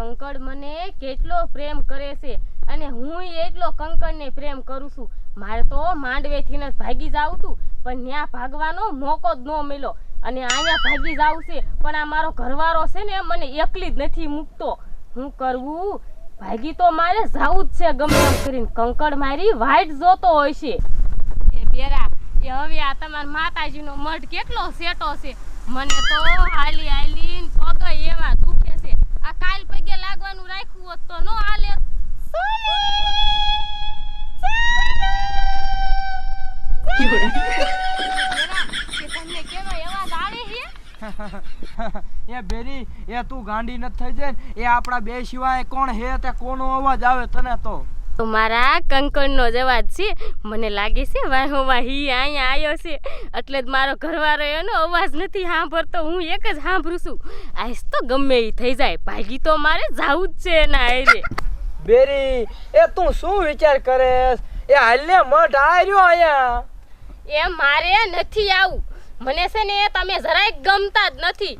કંકડ મને કેટલો પ્રેમ કરે છે અને હું એટલો કંકડને પ્રેમ કરું છું. મારે તો માંડવેથી જ ભાગી જાવું તું, પણ ત્યાં ભાગવાનો મોકો જ ન મળ્યો અને અહીંયા ભાગી જાવું છે. પણ આ મારો ઘરવાળો છે ને મને એકલી જ નથી મૂકતો. હું કરવું? ભાગી તો મારે જાવું જ છે ગમે એમ કરીને. કંકડ મારી વાઈટ જોતો હોય છે. એ બેરા, એ હવે આ તમારા માતાજીનો મઢ કેટલો સેટો છે. મને તો હાલી હાલીને પગ એવા દુખે છે. આ કાલ પગે લાગવાનું રાખ્યું હોત તો નો હાલે. તમને કેવો અવાજ આવે છે? એ બેરી, એ તું ગાંડી ન થઈ જાય ને. એ આપણા બે સિવાય કોણ હે તે કોનો અવાજ આવે તને તો? તો મારા કંકણનો જ અવાજ છે. મને લાગે છે વાહોમાં હી અહીંયા આવ્યો છે એટલે જ મારો ઘરવાળો એનો અવાજ નથી સાંભળતો, હું એક જ સાંભળું છું. આઈસ તો ગમે એ થઈ જાય, ભાગી તો મારે જાવું જ છે એના હારે. બેરી, એ તું શું વિચાર કરેસ? એ હાલને મઢ આર્યો અહીંયા. એ મારે નથી આવું. મને છે ને તમે જરાય ગમતા જ નથી.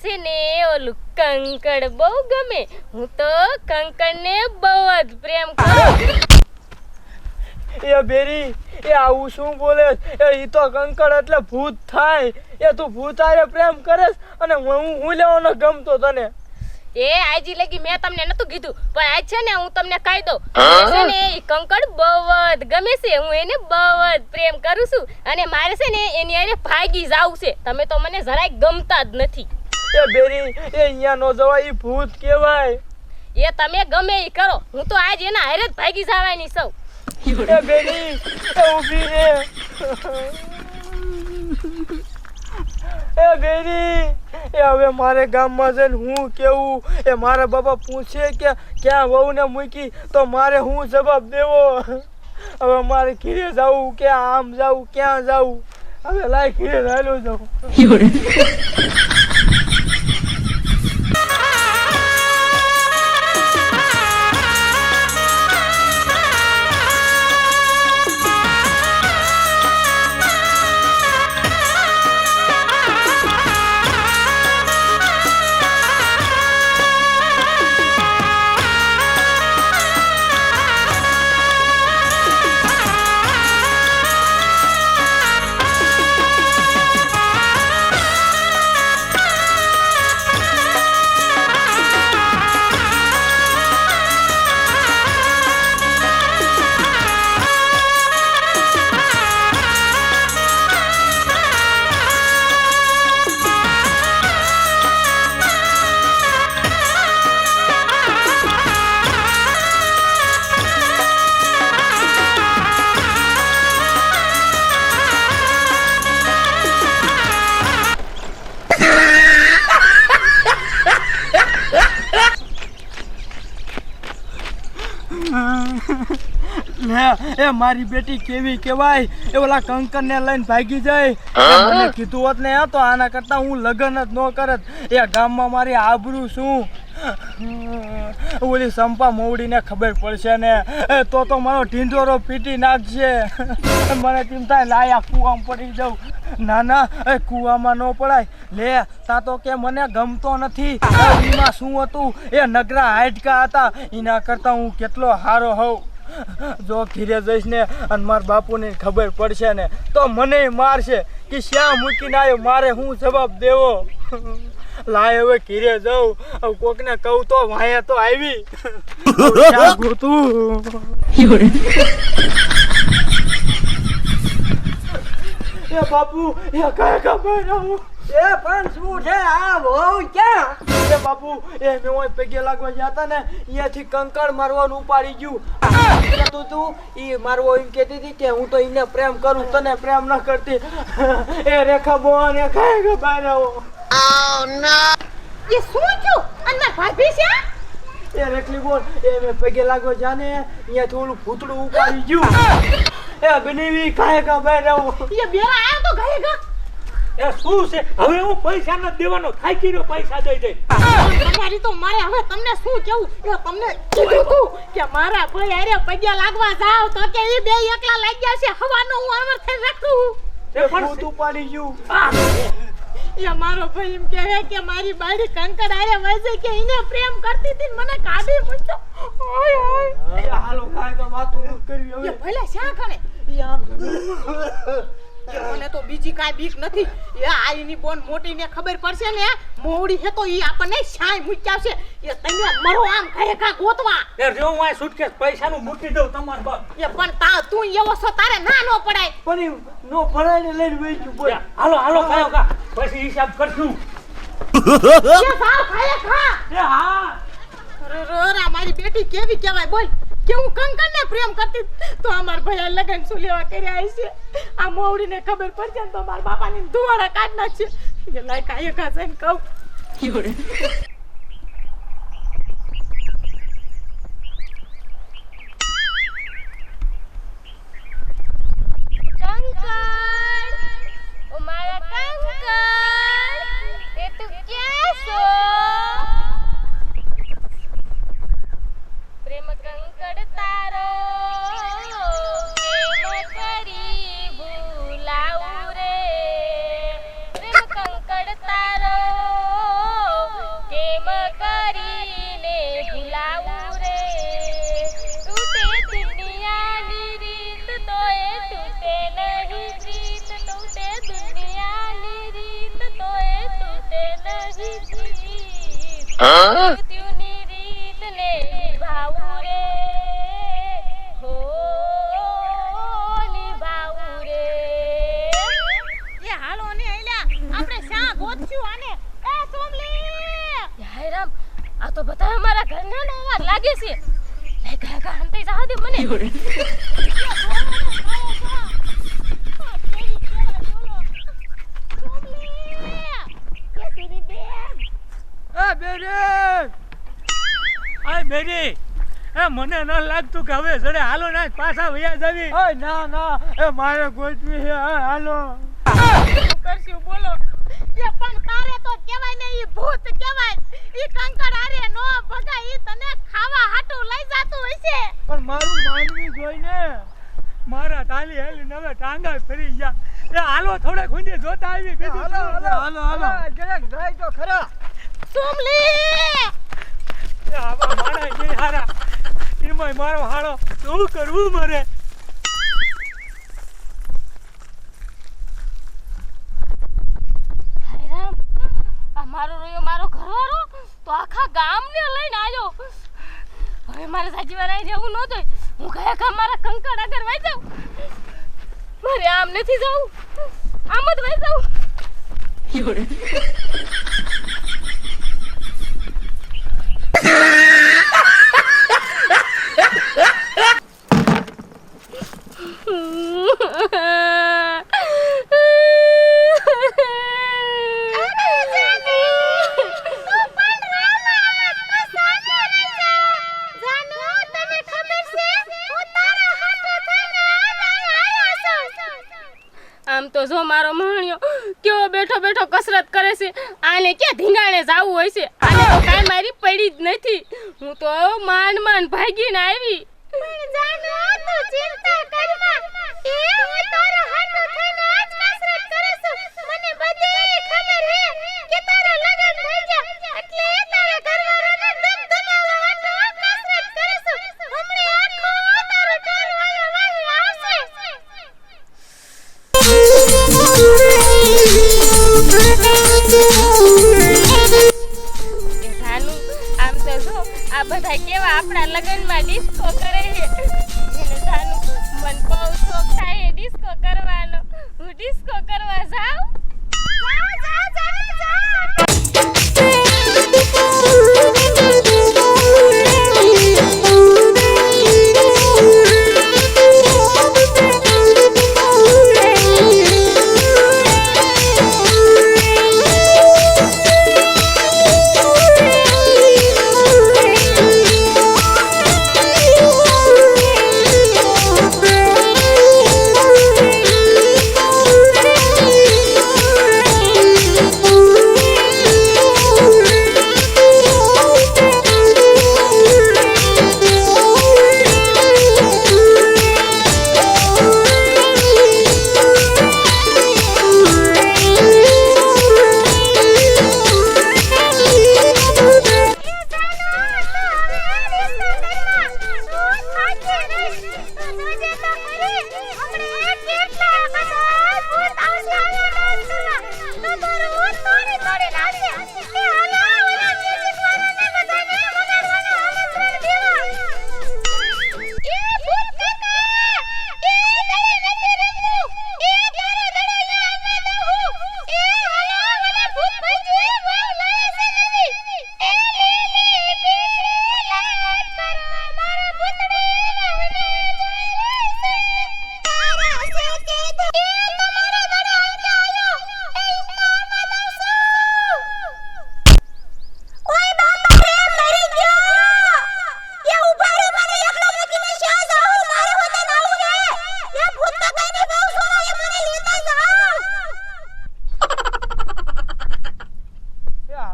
છે ને ઓલું કંકડ બહુ ગમે. હું તો કંકડને બહુ જ પ્રેમ કરું. એ બેરી, એ આવું શું બોલે? એ ઈ તો કંકડ એટલે ભૂત થાય. એ તું ભૂત આરે પ્રેમ કરેસ અને હું લેવાનો ગમતો તને? એ આજી લગી મેં તમને નતું કીધું, પણ આજ છે ને હું તમને કહી દઉં. છે ને ઈ કંકડ બહુ જ ગમે છે. હું એને બહુ જ પ્રેમ કરું છું અને મારે છે ને એની હારે ભાગી જાવું છે. તમે તો મને જરાય ગમતા જ નથી. એ બેરી, એ અહીંયા નો જવાય, ઈ ભૂત કહેવાય. એ તમે ગમે ઈ કરો, હું તો આજ એના હારે જ ભાગી જવાની છું. એ બેરી, એ ઊભી રે. એ બેરી, એ હવે મારે ગામમાં જઈને હું કેવું? એ મારા બાપા પૂછે કે ક્યાં વહુને મૂકી તો મારે હું જવાબ દેવો? હવે મારે ઘીરે જવું કે આમ જવું, ક્યાં જવું? હવે લાય ઘીરે હાલો જાઉં. એ મારી બેટી કેવી કહેવાય? એ ઓલા કંકર ને લઈને ભાગી જાય. મને કીધું હોત ને તો આના કરતા હું લગ્ન જ ન કરત. એ ગામમાં મારી આબરૂ શું? ઓલી સંપા મોવડીને ખબર પડશે ને તો મારો ઢીંઢોરો પીટી નાખશે. મને તેમ થાય લાયા કૂવામાં પડી જાઉં. ના ના, એ કૂવામાં ન પડાય. લે તા તો કે મને ગમતો નથી. એમાં શું હતું? એ નગરા હાડકા હતા. એના કરતા હું કેટલો હારો હોઉં. જો ઘીરે જઈશ ને અને મારા બાપુને ખબર પડશે ને તો મને મારશે કે શ્યાં મૂકીને આવ્યો. મારે હું જવાબ દેવો? લાય હવે ઘીરે જાઉં. કોકને કહું તો વાયા તો આવી. એ બાપુ, એ કયા ખબર આવું? એ પણ શું છે આ વહુ ક્યાં? એ બાપુ, એ મેં ઓય પગે લાગવા ગયા હતા ને અહીંયાથી કંકડ મારવાનું ઉપાડી ગયું. તું ઈ મારવો એમ કહેતી હતી કે હું તો એને પ્રેમ કરું, તને પ્રેમ ન કરતી. એ રેખા બોન, એ કયા ખબર આવો? એ શું થયું? અંદર ભાભી છે? એ રેકલી બોલ એ મેં પગે લાગો જાને અહીંયા થોડું ભૂતડું ઉપાડી ગયું એ બનેવી કાંઈ કા બહાર આવો એ બેરા આયો તો ઘરે ઘા એ શું છે હવે હું પૈસા નથી દેવાનો થાકી રહ્યો પૈસા દઈ દે તમારી તો મારે હવે તમને શું કેવું એ તમને કીધું તું કે મારા ભાઈ આરે પગે લાગવા જાવ તો કે ઈ બે એકલા લાગ્યા છે હવાનો હું અમર થઈ રાખું એ પણ ભૂત ઉપાડી ગયું એ મારો ભાઈ એમ કહે કે મારી બાળી કંકડ આરે વજે કે એને પ્રેમ કરતી હતી ને મને કાઢી મૂક્યો ઓય ઓય એ હાલો કાંઈ કા વાતો ન કરવી એ હવે ભલે શા કરે એ આમ એ મને તો બીજી કાઈ બીક નથી એ આઈની બોન મોટીને ખબર પડશે ને મોવડી હે તો ઈ આપણને શાય મૂક્યા છે એ તમે મરો આમ કહે કા ગોતવા એ જો હું આ સુટકેસ પૈસાનું મૂકી દઉં તમાર બાપ એ પણ તા તું એવો છો તારે ના નો પડાય પણ ઈ નો ભરાઈને લઈને વઈ ગયું બોલ હાલો હાલો કયો કા પછી હિસાબ કરશું એ સાવ ખાય ખા એ હા રા મારી બેટી કેવી કહેવાય બોલ કે હું કંકણને પ્રેમ કરતી તો અમાર ભૈયા લગન શું લેવા કર્યા છે આ મોવડીને ખબર પડશે ને તો મારા બાપાની ધુવાડા કાઢ નાખશે એ લાય કાય ખાશે ને કહું કંકણ ઓ મારા કંકણ એ તું ક્યાં છો પ્રેમ કંકડ તારો કેમ કરી ભૂલાવું રે પ્રેમ કંકડ તારો કેમ કરીને ભૂલાવું રે તૂટે દુનિયાની રીત તો એ તૂટે નહીં જીત તૂટે દુનિયાની રીત તો એ તૂટે નહીં જીત મૃત્યુની રીતને નિભાવું રે હો નિભાવું રે એ હાલો ને આલ્યા આપણે શા ગોતશું આને એ સોમલી હાય રામ આ તો બધા અમારા ઘરના નો અવાજ લાગે છે લે કાકા અંતે જા દે મને એ બેરે આય મેરી એ મને ન લાગતું કે હવે જડે હાલો ના પાછા વયા જાવી ઓય ના ના એ મારે ગોતવી છે હાલો શું કરશું બોલો એ પણ તારે તો કહેવાય ને ઈ ભૂત કહેવાય ઈ કંકડ આરે નો ભગાય ઈ તને ખાવા હાટું લઈ જાતું હશે પણ મારું માનવી જોઈને મારા તાલી હેલી હવે ટાંગા ફરી ગયા એ હાલો થોડે ખૂંદે જોતા આવી બીજું હાલો શું? હાલો હાલો જરાક જાય તો ખરા સુમલી એ આવા માણા જે હારા એમાંય મારો હાળો શું કરવું મારે હાય રામ આ મારો રોયો મારો ઘરવાળો તો આખા ગામને લઈને આવ્યો હવે મારે સાજીવા રહી જવું ન જોઈએ હું કયા કામ મારા કંકડ આગળ વઈ જાઉં મારે આમ નથી જવું આમ જ વઈ જાઉં આમ તો જો મારો મહણિયો કેવો બેઠો બેઠો કસરત કરે છે આને ક્યાં ધીંગાણે જાવું હોય છે આને તો કાંઈ મારી પડી જ નથી હું તો માંડ માંડ ભાગીને આવી પણ જાનો તું ચિંતા કરમાં એ હું તારો હાટો થઈને આજ કસરત કરું છું મને બધી ખબર હે કે તારા લગન થઈ ગયા એટલે તારા ઘરવાળાને ધમધમાવા હાટો કસરત કરું છું હમણે આખો તારો ઢોર વાયો વાહી આવશે આમ તો જો આ બધા કેવા આપણા લગનમાં ડિસ્કો કરે છે એને જાનું મન બહુ શોખ થાય ડિસ્કો કરવાનો હું ડિસ્કો કરવા જાઉં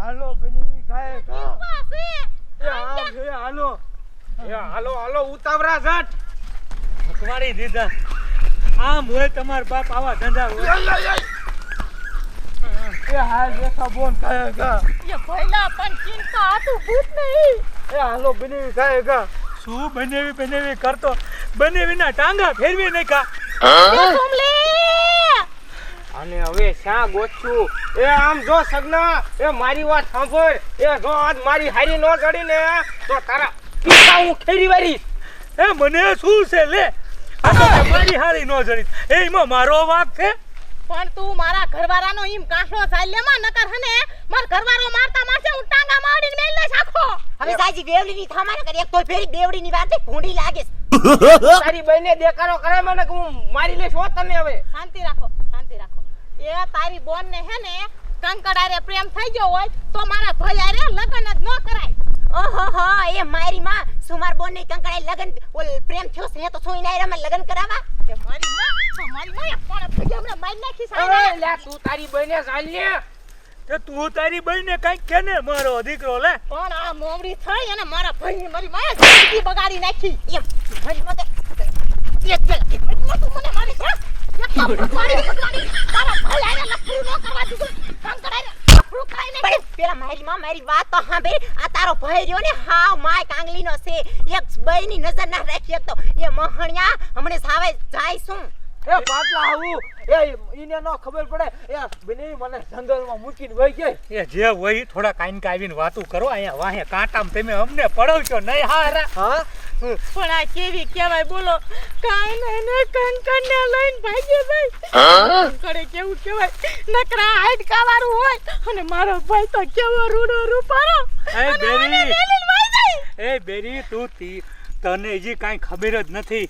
હાલો બની ખાય ખા પાસે એ હાલો હાલો ઉતાવળા જટ અખવાડી દીધા આમ હોય તમારા બાપ આવા ધંધા હોય એ હાલ રેખા બોન ખાય ખા એ ભઈલા પણ ચિંતા આતું ભૂત નહીં એ હાલો બની ખાય ખા શું બનેવી કરતો બનેવીના ટાંગા ફેરવી નાખા એ સોમલી અને હવે શા ગોચું એ આમ જો સગના એ મારી વાત સાંભળ એ જો આજ મારી હારી નો ચડી ને તો તારા પીછા હું ખેરી વારીશ એ મને શું છે લે આ તો તમારી હારી નો જડી એમાં મારો વાંક છે પણ તું મારા ઘરવાળાનો ઈમ કાંઠો ચાલ્યામાં નકર હને માર ઘરવાળો મારતા મારશે હું ટાંગા માડીને મેલ લઈશ આખો હવે સાજી બેવડીની થામાને કરી એક તો ફેરી બેવડીની વાતે ભૂંડી લાગે તારી બહેને દેકારો કરે મને કે હું મારી લઈશ હો તને હવે શાંતિ રાખો એ તારી બોન ને હે ને કંકડારે પ્રેમ થઈ ગયો હોય તો મારા ભૈયારે લગન જ ન કરાય ઓહો એ મારી માં સુમાર બોન ને કંકડાઈ લગન ઓલ પ્રેમ થયો છે તો સોઈ નાયરા માં લગન કરાવા કે મારી માં એક પણ ભઈ હમણાં મારી નાખી અરે સાહેબ લે તું તારી બહેને ચાલને તે તું તારી બહેને કઈક કે ને મારો દીકરો લે પણ આ મોવડી થઈ અને મારા ભાઈ મારી માએ જિંદગી બગાડી નાખી એમ ભરી મતે એક તું મને મારી છે એક તો બગાડી તારા ભાઈ આને લખરું ન કરવા દીધું કંકડારે લખરું કરાઈ ને પણ પેલા મારી માં મારી વાત તો સાંભળ આ તારો ભાઈ રહ્યો ને હાવ માય કાંગલી નો છે એક બઈની નજર ના રાખી તો એ મહણિયા હમણે સાવે જાય શું એ પાટલા આવું એ ઈને નો ખબર પડે એ બને મને જંગલમાં મૂકીને વઈ ગઈ એ જે હોય થોડા કાઈન આવીને વાતું કરો અહીંયા વાહે કાંટામ તમે અમને પડવશો નહીં હારા હા પણ આ કેવી કહેવાય બોલો કાઈ ને કંકણને લઈને ભાગી જાય કંકડે કેવું કહેવાય નકરા હાડકા વાળું હોય અને મારો ભાઈ તો કેવો રૂડો રૂપારો એ અને બેરી. મને મેલીને વહી જાય. એ બેરી તું તને હજી કાંઈ ખબર જ નથી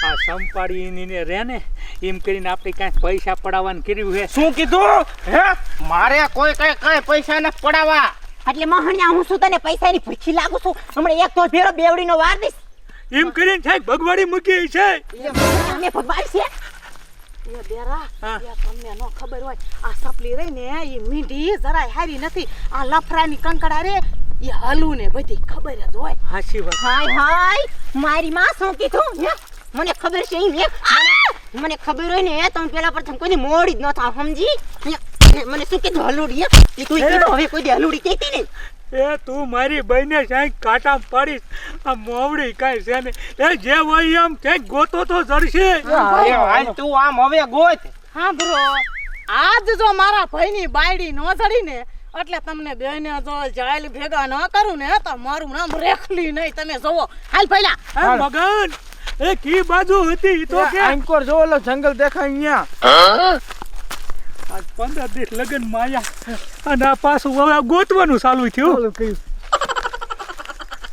આ સંપાડીની ને રે ને એમ કરીને આપણે કાંઈ પૈસા પડાવવાનું કર્યું છે શું કીધું હે મારે કોઈ કઈ પૈસા ન પડાવા એટલે મહણિયા હું શું તને પૈસાની ભૂખી લાગુ છું હમણે એક તો ફેરો બેવડીનો વાર દઈશ એમ કરીને થાય ભગવાડી મૂકી છે અમે ભગવાન છે એ બેરા હા. એ તમને નો ખબર હોય આ સપલી રહી ને એ મીંઢી જરાય હારી નથી આ લફરાની કંકડા રે એ હલુ ને બધી ખબર જ હોય હાચી વાત હાય મારી માં શું કીધું હે? મને ખબર છે ઈ મને ખબર હોય ને તો હું પેલા પ્રથમ કોઈ મોડી જ ન થાવ સમજી મને શું કીધું હલુડી એ તું કીધું હવે કોઈ દી હલુડી કહેતી નહીં એ તું મારી બહેને ક્યાંક કાંટા પાડીશ આ મોવડી કાંઈ છે ને એ જે હોય એમ ક્યાંક ગોતો તો જડશે એ હાલ તું આમ હવે ગોત હા બ્રો આજ જો મારા ભાઈની બાયડી નો ચડી ને એટલે તમને બેને જો જાયલ ભેગા ન કરું ને તો મારું નામ રેખલી નહીં તમે જોવો હાલ પહેલા આ મગન એ કી બાજુ હતી ઈ તો કે આંકોર જો ઓલો જંગલ દેખાય અહીંયા આજ 15 દિવસ લગન માયા અને આ પાછું હવે ગોતવાનું ચાલુ થયું